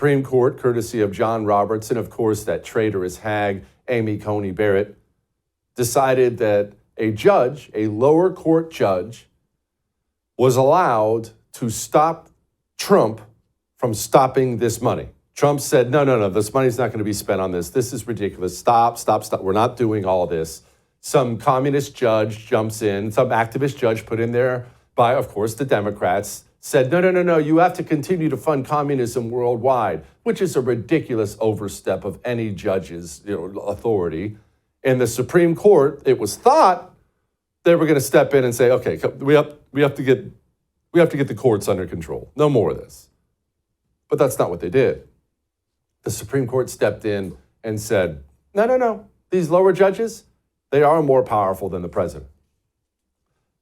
Supreme Court, courtesy of John Roberts, and of course that traitorous hag, Amy Coney Barrett, decided that a judge, a lower court judge, was allowed to stop Trump from stopping this money. Trump said, no, this money's not going to be spent on this. This is ridiculous. Stop. We're not doing all this. Some communist judge jumps in, some activist judge put in there by, of course, the Democrats, said, no, you have to continue to fund communism worldwide, which is a ridiculous overstep of any judge's authority. In the Supreme Court, it was thought they were going to step in and say, okay, we have to get the courts under control. No more of this. But that's not what they did. The Supreme Court stepped in and said, no, these lower judges, they are more powerful than the president.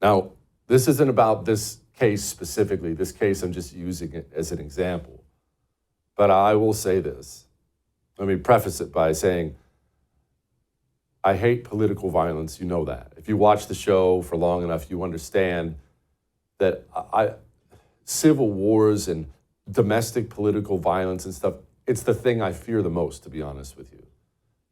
Now, this isn't about this case specifically. This case, I'm just using it as an example. But I will say this. Let me preface it by saying, I hate political violence. You know that. If you watch the show for long enough, you understand that civil wars and domestic political violence and stuff, it's the thing I fear the most, to be honest with you.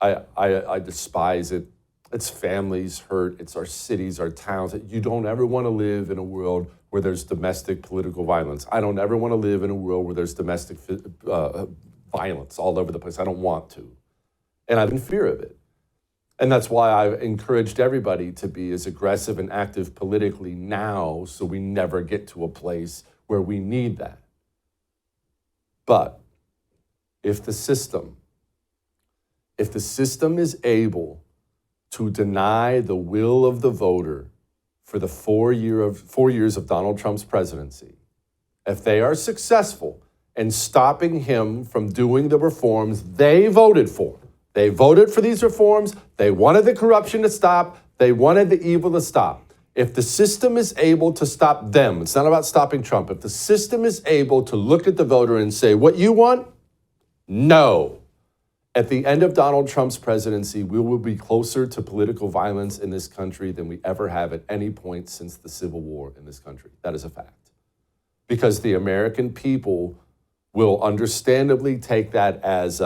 I despise it. It's families hurt. It's our cities, our towns. You don't ever want to live in a world where there's domestic political violence. I don't ever want to live in a world where there's domestic violence all over the place. I don't want to. And I'm in fear of it. And that's why I've encouraged everybody to be as aggressive and active politically now, so we never get to a place where we need that. But if the system is able to deny the will of the voter for the 4 years of Donald Trump's presidency, if they are successful in stopping him from doing the reforms they voted for, they voted for these reforms, they wanted the corruption to stop, they wanted the evil to stop. If the system is able to stop them, it's not about stopping Trump, if the system is able to look at the voter and say, what you want? No. At the end of Donald Trump's presidency, we will be closer to political violence in this country than we ever have at any point since the Civil War in this country. That is a fact. Because the American people will understandably take that as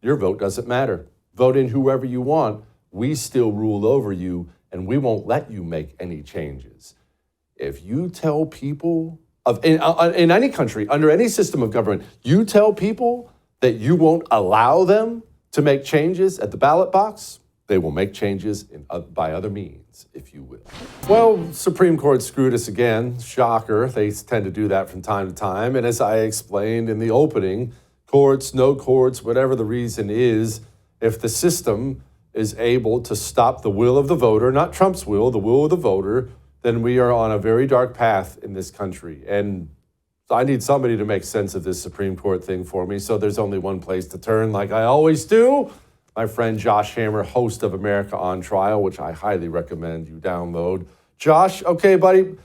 your vote doesn't matter. Vote in whoever you want. We still rule over you, and we won't let you make any changes. If you tell people in any country, under any system of government, you tell people that you won't allow them to make changes at the ballot box, they will make changes by other means, if you will. Well, Supreme Court screwed us again. Shocker. They tend to do that from time to time. And as I explained in the opening, courts, no courts, whatever the reason is, if the system is able to stop the will of the voter, not Trump's will, the will of the voter, then we are on a very dark path in this country. And I need somebody to make sense of this Supreme Court thing for me, so there's only one place to turn, like I always do. My friend Josh Hammer, host of America on Trial, which I highly recommend you download. Josh, okay, buddy,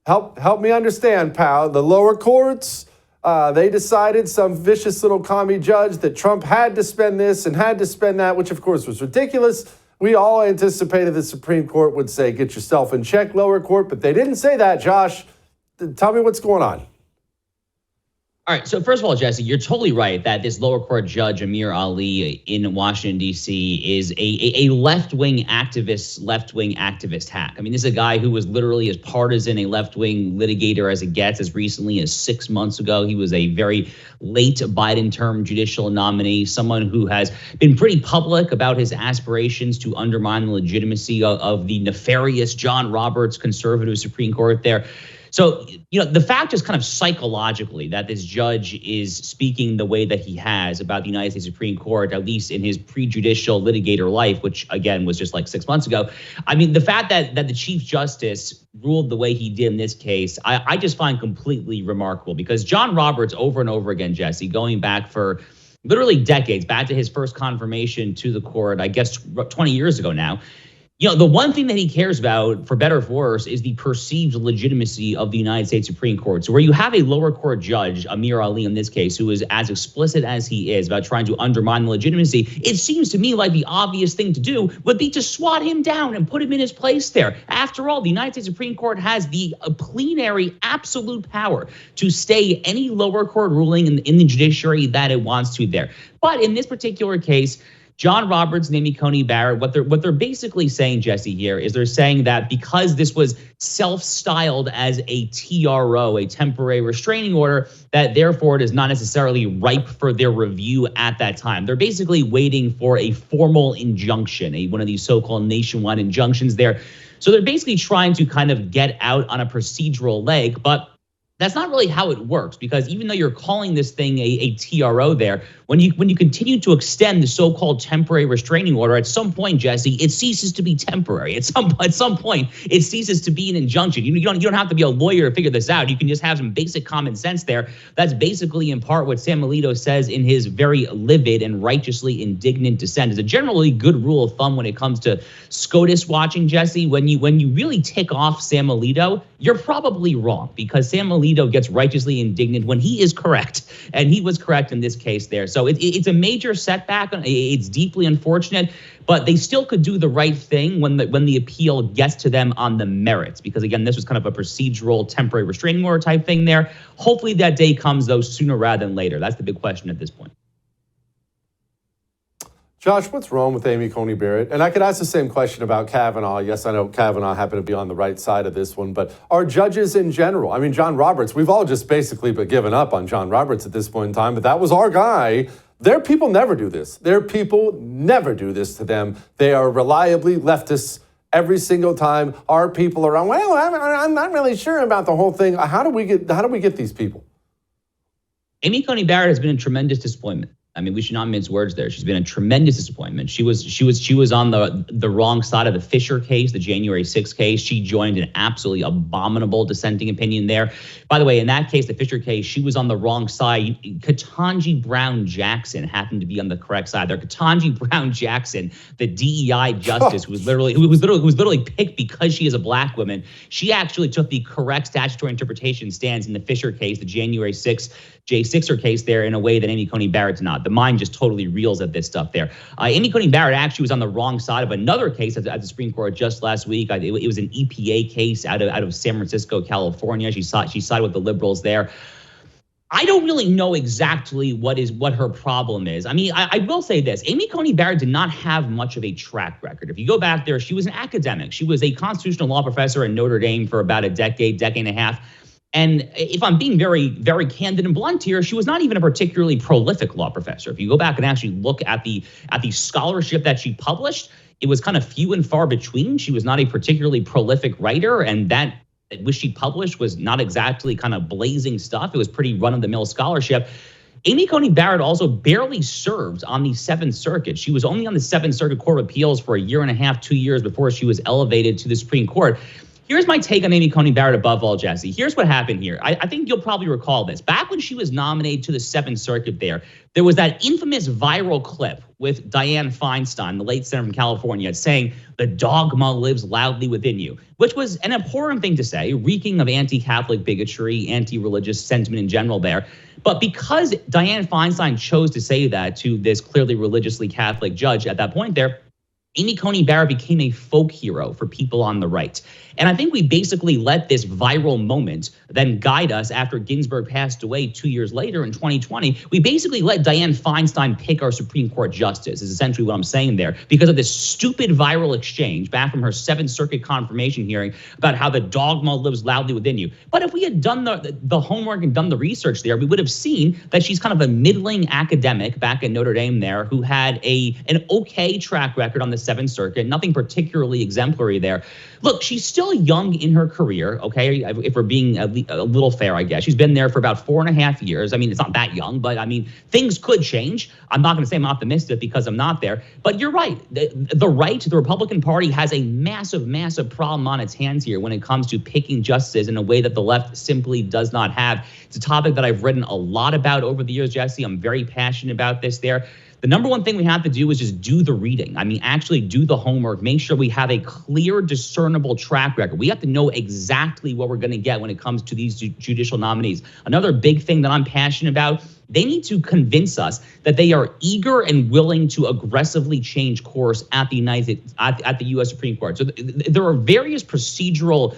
help me understand, pal. The lower courts, they decided, some vicious little commie judge, that Trump had to spend this and had to spend that, which of course was ridiculous. We all anticipated the Supreme Court would say, get yourself in check, lower court, but they didn't say that, Josh. Tell me what's going on. All right. So first of all, Jesse, you're totally right that this lower court judge, Amir Ali in Washington, D.C., is a left-wing activist hack. I mean, this is a guy who was literally as partisan a left-wing litigator as it gets. As recently as 6 months ago, he was a very late Biden term judicial nominee, someone who has been pretty public about his aspirations to undermine the legitimacy of the nefarious John Roberts conservative Supreme Court there. So, the fact is kind of psychologically that this judge is speaking the way that he has about the United States Supreme Court, at least in his prejudicial litigator life, which, again, was just like 6 months ago. I mean, the fact that the Chief Justice ruled the way he did in this case, I just find completely remarkable, because John Roberts, over and over again, Jesse, going back for literally decades, back to his first confirmation to the court, I guess 20 years ago now, The one thing that he cares about, for better or for worse, is the perceived legitimacy of the United States Supreme Court. So where you have a lower court judge, Amir Ali in this case, who is as explicit as he is about trying to undermine the legitimacy, it seems to me like the obvious thing to do would be to swat him down and put him in his place there. After all, the United States Supreme Court has the plenary absolute power to stay any lower court ruling in the judiciary that it wants to there. But in this particular case, John Roberts and Amy Coney Barrett, what they're basically saying, Jesse, here is they're saying that because this was self-styled as a TRO, a temporary restraining order, that therefore it is not necessarily ripe for their review at that time. They're basically waiting for a formal injunction, one of these so-called nationwide injunctions there. So they're basically trying to kind of get out on a procedural leg, but that's not really how it works, because even though you're calling this thing a TRO there, when you continue to extend the so-called temporary restraining order, at some point, Jesse, it ceases to be temporary. At some point, it ceases to be an injunction. You don't have to be a lawyer to figure this out. You can just have some basic common sense there. That's basically in part what Sam Alito says in his very livid and righteously indignant dissent. It's a generally good rule of thumb when it comes to SCOTUS watching, Jesse. When you really tick off Sam Alito, you're probably wrong, because Sam Alito gets righteously indignant when he is correct, and he was correct in this case there. So it's a major setback. It's deeply unfortunate, but they still could do the right thing when the appeal gets to them on the merits, because again, this was kind of a procedural temporary restraining order type thing there. Hopefully that day comes, though, sooner rather than later. That's the big question at this point. Josh, what's wrong with Amy Coney Barrett? And I could ask the same question about Kavanaugh. Yes, I know Kavanaugh happened to be on the right side of this one, but our judges in general, I mean, John Roberts, we've all just basically given up on John Roberts at this point in time, but that was our guy. Their people never do this. Their people never do this to them. They are reliably leftists every single time. Our people are, well, I'm not really sure about the whole thing. How do we get these people? Amy Coney Barrett has been a tremendous disappointment. I mean, we should not mince words there. She's been a tremendous disappointment. She was on the wrong side of the Fisher case, the January 6th case. She joined an absolutely abominable dissenting opinion there. By the way, in that case, the Fisher case, she was on the wrong side. Ketanji Brown Jackson happened to be on the correct side there. Ketanji Brown Jackson, the DEI justice, who was literally picked because she is a black woman. She actually took the correct statutory interpretation stance in the Fisher case, the January 6th J6er case there, in a way that Amy Coney Barrett did not. The mind just totally reels at this stuff there. Amy Coney Barrett actually was on the wrong side of another case at the Supreme Court just last week. It was an EPA case out of San Francisco, California. She sided with the liberals there. I don't really know exactly what her problem is. I mean, I will say this. Amy Coney Barrett did not have much of a track record. If you go back there, she was an academic. She was a constitutional law professor in Notre Dame for about a decade and a half. And if I'm being very, very candid and blunt here, she was not even a particularly prolific law professor. If you go back and actually look at the scholarship that she published, it was kind of few and far between. She was not a particularly prolific writer, and that which she published was not exactly kind of blazing stuff. It was pretty run-of-the-mill scholarship. Amy Coney Barrett also barely served on the Seventh Circuit. She was only on the Seventh Circuit Court of Appeals for a year and a half, 2 years before she was elevated to the Supreme Court. Here's my take on Amy Coney Barrett above all, Jesse. Here's what happened here. I think you'll probably recall this. Back when she was nominated to the Seventh Circuit there was that infamous viral clip with Dianne Feinstein, the late senator from California, saying, "The dogma lives loudly within you," which was an abhorrent thing to say, reeking of anti-Catholic bigotry, anti-religious sentiment in general there. But because Dianne Feinstein chose to say that to this clearly religiously Catholic judge at that point there, Amy Coney Barrett became a folk hero for people on the right. And I think we basically let this viral moment then guide us after Ginsburg passed away 2 years later in 2020. We basically let Dianne Feinstein pick our Supreme Court justice, is essentially what I'm saying there, because of this stupid viral exchange back from her Seventh Circuit confirmation hearing about how the dogma lives loudly within you. But if we had done the homework and done the research there, we would have seen that she's kind of a middling academic back at Notre Dame there who had an okay track record on the Seventh Circuit, nothing particularly exemplary there. Look, she's still young in her career, okay, if we're being a little fair, I guess. She's been there for about 4.5 years. I mean, it's not that young, but I mean, things could change. I'm not going to say I'm optimistic because I'm not there. But you're right. The right, the Republican Party has a massive, massive problem on its hands here when it comes to picking justices in a way that the left simply does not have. It's a topic that I've written a lot about over the years, Jesse. I'm very passionate about this there. the number one thing we have to do is just do the reading. I mean, actually do the homework, make sure we have a clear, discernible track record. We have to know exactly what we're going to get when it comes to these judicial nominees. Another big thing that I'm passionate about, they need to convince us that they are eager and willing to aggressively change course at the U.S. Supreme Court. So there are various procedural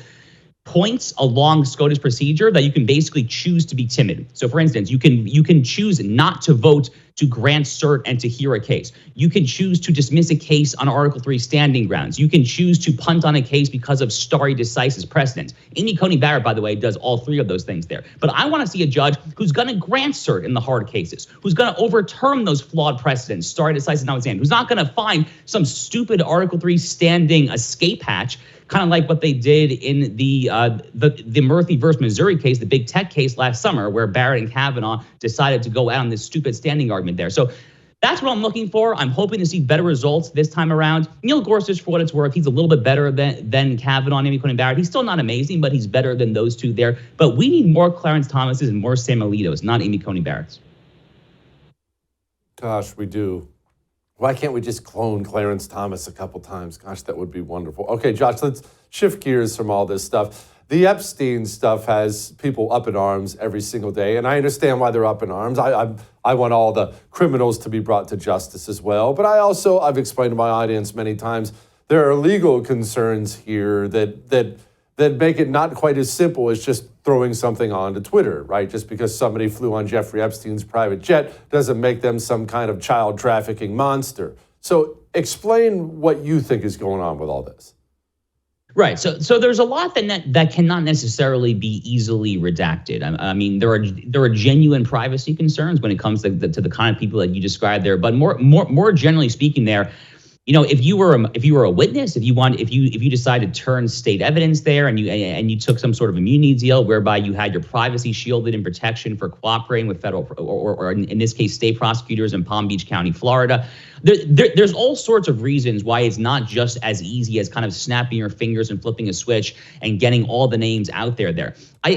points along SCOTUS procedure that you can basically choose to be timid. So for instance, you can choose not to vote to grant cert and to hear a case. You can choose to dismiss a case on Article 3 standing grounds. You can choose to punt on a case because of stare decisis precedent. Amy Coney Barrett, by the way, does all three of those things there. But I want to see a judge who's going to grant cert in the hard cases, who's going to overturn those flawed precedents, stare decisis notwithstanding, who's not going to find some stupid Article 3 standing escape hatch, kind of like what they did in the Murphy versus Missouri case, the big tech case last summer, where Barrett and Kavanaugh decided to go out on this stupid standing argument there. So that's what I'm looking for. I'm hoping to see better results this time around. Neil Gorsuch, for what it's worth, he's a little bit better than Kavanaugh and Amy Coney Barrett. He's still not amazing, but he's better than those two there. But we need more Clarence Thomases and more Sam Alitos, not Amy Coney Barretts. Gosh, we do. Why can't we just clone Clarence Thomas a couple times? Gosh, that would be wonderful. Okay, Josh, let's shift gears from all this stuff. The Epstein stuff has people up in arms every single day, and I understand why they're up in arms. I want all the criminals to be brought to justice as well, but I've explained to my audience many times, there are legal concerns here that make it not quite as simple as just throwing something onto Twitter, right? Just because somebody flew on Jeffrey Epstein's private jet doesn't make them some kind of child trafficking monster. So explain what you think is going on with all this. Right. So there's a lot that cannot necessarily be easily redacted. I mean, there are genuine privacy concerns when it comes to the kind of people that you described there. But more generally speaking, there, you know, if you were a witness, if you decided to turn state evidence there, and you took some sort of immunity deal whereby you had your privacy shielded in protection for cooperating with federal or in this case state prosecutors in Palm Beach County, Florida. There's all sorts of reasons why it's not just as easy as kind of snapping your fingers and flipping a switch and getting all the names out there.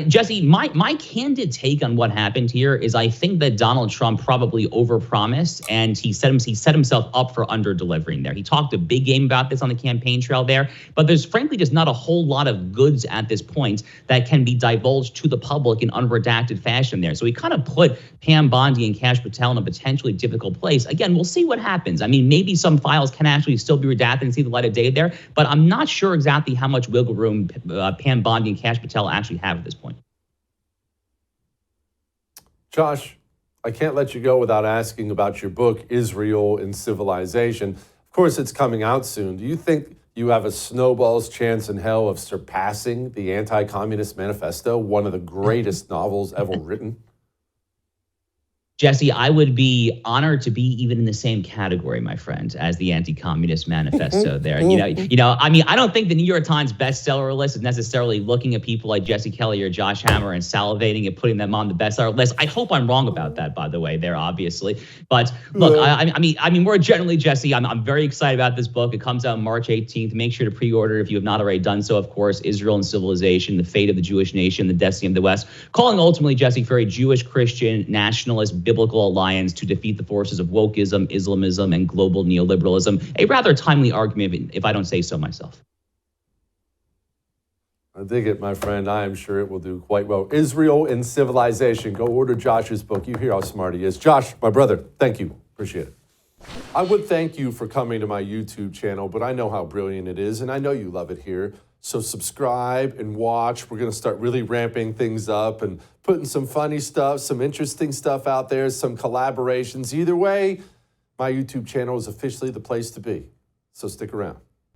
Jesse, my candid take on what happened here is I think that Donald Trump probably overpromised, and he set himself up for under-delivering there. He talked a big game about this on the campaign trail there, but there's frankly just not a whole lot of goods at this point that can be divulged to the public in unredacted fashion there. So he kind of put Pam Bondi and Kash Patel in a potentially difficult place. Again, we'll see what happens. I mean, maybe some files can actually still be redacted and see the light of day there, but I'm not sure exactly how much wiggle room Pam Bondi and Kash Patel actually have at this point. Josh, I can't let you go without asking about your book, Israel and Civilization. Of course, it's coming out soon. Do you think you have a snowball's chance in hell of surpassing the Anti-Communist Manifesto, one of the greatest novels ever written? Jesse, I would be honored to be even in the same category, my friend, as the Anti-Communist Manifesto there. You know, I mean, I don't think the New York Times bestseller list is necessarily looking at people like Jesse Kelly or Josh Hammer and salivating and putting them on the bestseller list. I hope I'm wrong about that, by the way, there, obviously. But look, I mean, more generally, Jesse, I'm very excited about this book. It comes out March 18th. Make sure to pre-order if you have not already done so, of course. Israel and Civilization, the fate of the Jewish nation, the destiny of the West. Calling ultimately, Jesse, for a Jewish, Christian, nationalist, biblical alliance to defeat the forces of wokeism, Islamism, and global neoliberalism. A rather timely argument, if I don't say so myself. I dig it, my friend. I am sure it will do quite well. Israel and Civilization. Go order Josh's book. You hear how smart he is. Josh, my brother, thank you. Appreciate it. I would thank you for coming to my YouTube channel, but I know how brilliant it is, and I know you love it here. So subscribe and watch. We're going to start really ramping things up and putting some funny stuff, some interesting stuff out there, some collaborations. Either way, my YouTube channel is officially the place to be. So stick around.